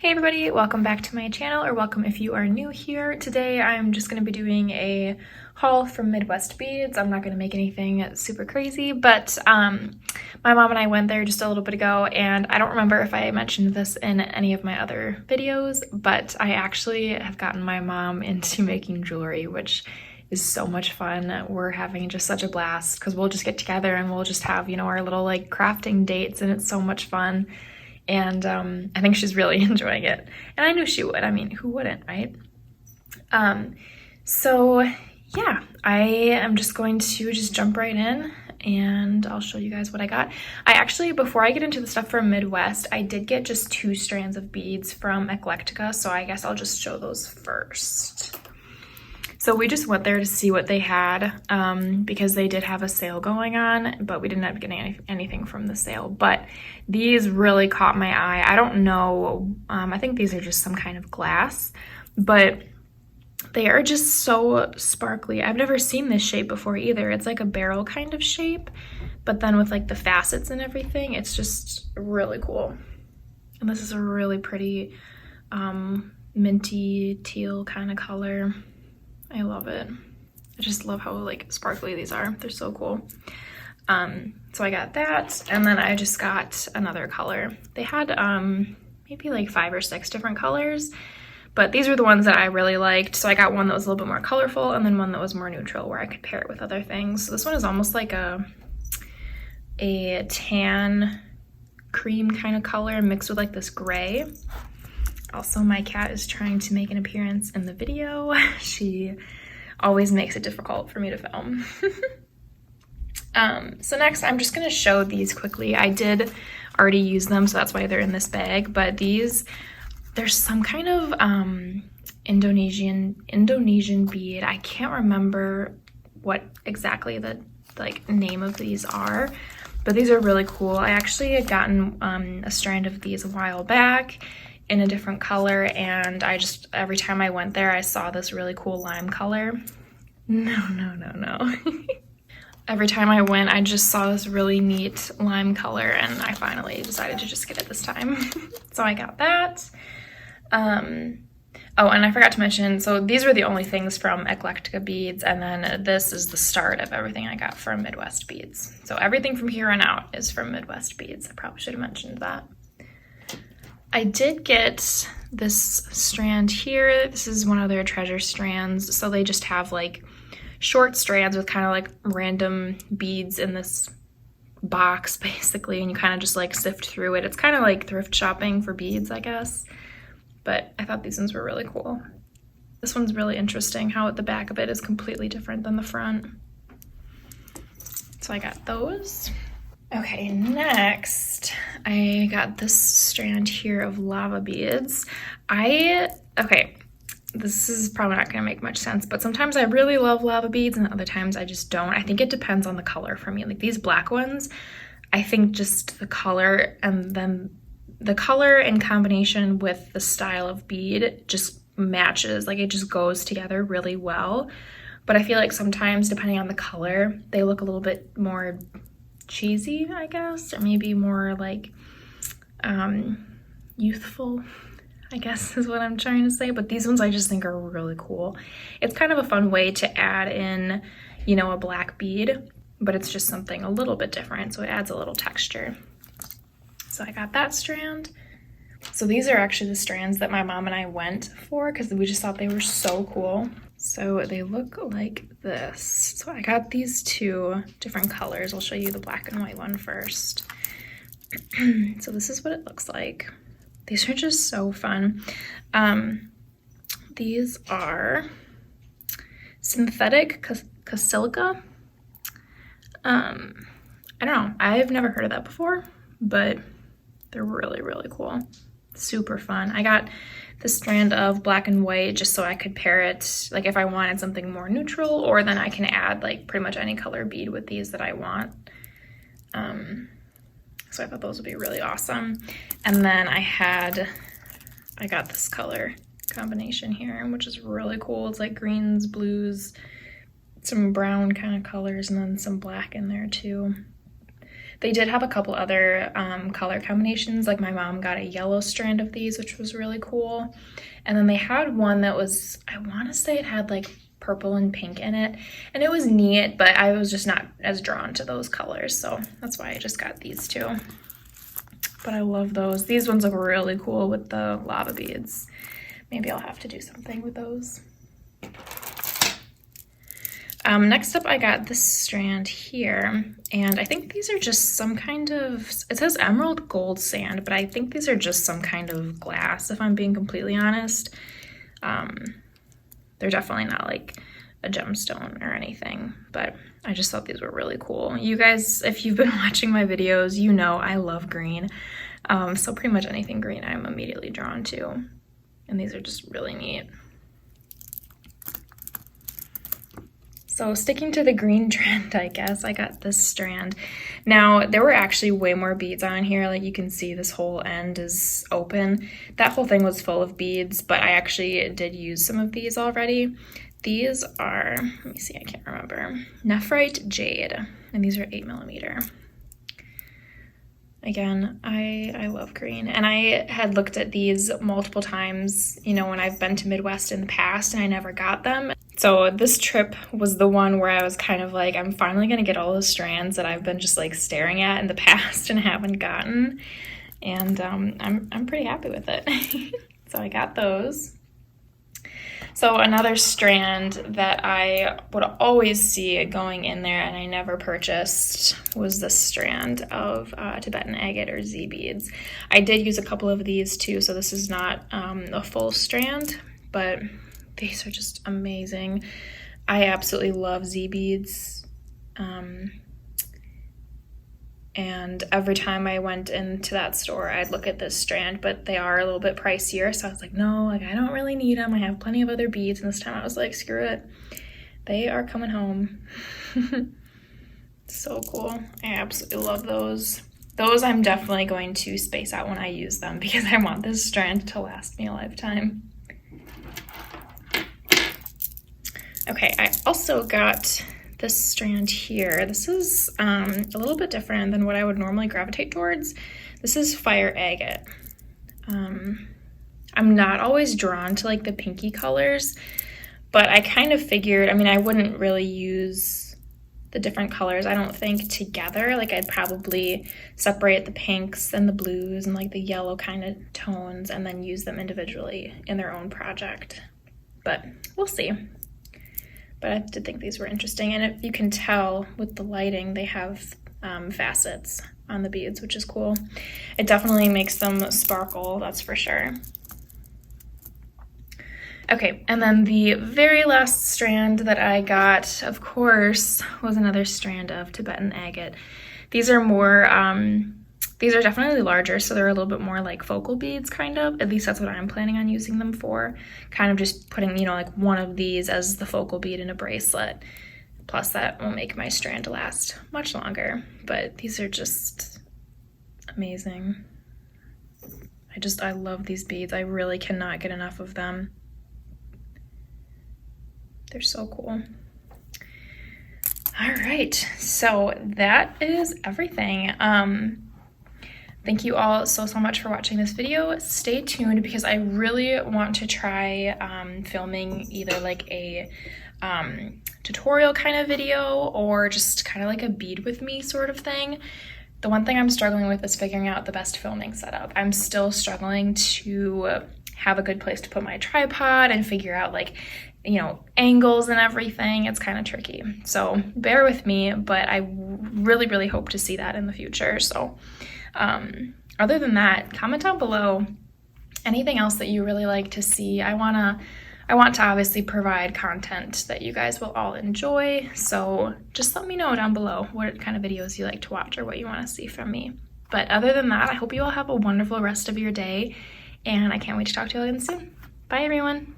Hey everybody, welcome back to my channel, or welcome if you are new here. Today I'm just going to be doing a haul from Midwest Beads. I'm not going to make anything super crazy, but my mom and I went there just a little bit ago, and I don't remember if I mentioned this in any of my other videos, but I actually have gotten my mom into making jewelry, which is so much fun. We're having just such a blast because we'll just get together and we'll just have, our little like crafting dates, and it's so much fun. And I think she's really enjoying it. And I knew she would. I mean, who wouldn't, right? So yeah, I am just going to just jump right in and I'll show you guys what I got. I actually, before I get into the stuff from Midwest, I did get just 2 strands of beads from Eclectica, so I guess I'll just show those first. So we just went there to see what they had because they did have a sale going on, but we didn't end up getting anything from the sale. But these really caught my eye. I don't know, I think these are just some kind of glass, but they are just so sparkly. I've never seen this shape before either. It's like a barrel kind of shape, but then with like the facets and everything, it's just really cool. And this is a really pretty minty teal kind of color. I love it. I just love how like sparkly these are. They're so cool. So I got that, and then I just got another color. They had maybe like 5 or 6 different colors, but these were the ones that I really liked. So I got one that was a little bit more colorful, and then one that was more neutral where I could pair it with other things. So this one is almost like a tan cream kind of color mixed with like this gray. Also, my cat is trying to make an appearance in the video. She always makes it difficult for me to film. So next, I'm just gonna show these quickly. I did already use them, so that's why they're in this bag, but these, there's some kind of Indonesian bead. I can't remember what exactly the name of these are, but these are really cool. I actually had gotten a strand of these a while back in a different color, and I just, every time I went there, I saw this really cool lime color. No. Every time I went, I just saw this really neat lime color, and I finally decided to just get it this time. So I got that. Oh, and I forgot to mention, so these were the only things from Eclectica Beads, and then this is the start of everything I got from Midwest Beads. So everything from here on out is from Midwest Beads. I probably should have mentioned that. I did get this strand here. This is one of their treasure strands. So they just have like short strands with kind of like random beads in this box basically, and you kind of just like sift through it. It's kind of like thrift shopping for beads, I guess. But I thought these ones were really cool. This one's really interesting how the back of it is completely different than the front. So I got those. Okay, next I got this strand here of lava beads. Okay, this is probably not gonna make much sense, but sometimes I really love lava beads and other times I just don't. I think it depends on the color for me. Like these black ones, I think just the color, and then the color in combination with the style of bead just matches, like it just goes together really well. But I feel like sometimes depending on the color, they look a little bit more cheesy, I guess, or maybe more like youthful, I guess is what I'm trying to say. But these ones I just think are really cool. It's kind of a fun way to add in, a black bead, but it's just something a little bit different, so it adds a little texture. So I got that strand. So these are actually the strands that my mom and I went for because we just thought they were so cool. So they look like this. So I got these 2 different colors. I'll show you the black and white one first. So this is what it looks like. These are just so fun. These are synthetic silica. I don't know. I've never heard of that before, but they're really, really cool. Super fun. I got the strand of black and white just so I could pair it, like if I wanted something more neutral, or then I can add like pretty much any color bead with these that I want. So I thought those would be really awesome. And then I got this color combination here, which is really cool. It's like greens, blues, some brown kind of colors, and then some black in there too. They did have a couple other color combinations, like my mom got a yellow strand of these, which was really cool. And then they had one that was, I want to say it had like purple and pink in it, and it was neat, but I was just not as drawn to those colors, so that's why I just got these two. But I love those. These ones look really cool with the lava beads. Maybe I'll have to do something with those. Next up, I got this strand here, and I think these are just some kind of, it says emerald gold sand, but I think these are just some kind of glass, if I'm being completely honest. They're definitely not like a gemstone or anything, but I just thought these were really cool. You guys, if you've been watching my videos, you know I love green. So pretty much anything green I'm immediately drawn to, and these are just really neat. So sticking to the green trend, I guess, I got this strand. Now, there were actually way more beads on here. Like you can see this whole end is open. That whole thing was full of beads, but I actually did use some of these already. These are, let me see, I can't remember, nephrite jade, and these are 8mm. Again, I love green, and I had looked at these multiple times, you know, when I've been to Midwest in the past, and I never got them. So this trip was the one where I was kind of like, I'm finally gonna get all the strands that I've been just like staring at in the past and haven't gotten, and I'm pretty happy with it. So I got those. So another strand that I would always see going in there and I never purchased was this strand of Tibetan Agate or Z beads. I did use a couple of these too, so this is not a full strand, but these are just amazing. I absolutely love Z beads. And every time I went into that store, I'd look at this strand, but they are a little bit pricier. So I was like, no, like I don't really need them. I have plenty of other beads. And this time I was like, screw it. They are coming home. So cool. I absolutely love those. Those I'm definitely going to space out when I use them because I want this strand to last me a lifetime. Okay, I also got this strand here. This is a little bit different than what I would normally gravitate towards. This is fire agate. I'm not always drawn to like the pinky colors, but I kind of figured, I mean, I wouldn't really use the different colors, I don't think, together. Like I'd probably separate the pinks and the blues and like the yellow kind of tones and then use them individually in their own project. But we'll see. But I did think these were interesting, and if you can tell with the lighting, they have facets on the beads, which is cool. It definitely makes them sparkle, that's for sure. Okay, and then the very last strand that I got, of course, was another strand of Tibetan Agate. These are more, these are definitely larger, so they're a little bit more like focal beads, kind of. At least that's what I'm planning on using them for. Kind of just putting, you know, like one of these as the focal bead in a bracelet. Plus that will make my strand last much longer. But these are just amazing. I love these beads. I really cannot get enough of them. They're so cool. All right, so that is everything. Thank you all so much for watching this video. Stay tuned because I really want to try filming either like a tutorial kind of video or just kind of like a bead with me sort of thing. The one thing I'm struggling with is figuring out the best filming setup. I'm still struggling to have a good place to put my tripod and figure out like, you know, angles and everything. It's kind of tricky. So bear with me, but I really hope to see that in the future. So other than that, comment down below anything else that you really like to see. I want to obviously provide content that you guys will all enjoy. So just let me know down below what kind of videos you like to watch or what you want to see from me. But other than that, I hope you all have a wonderful rest of your day, and I can't wait to talk to you all again soon. Bye everyone.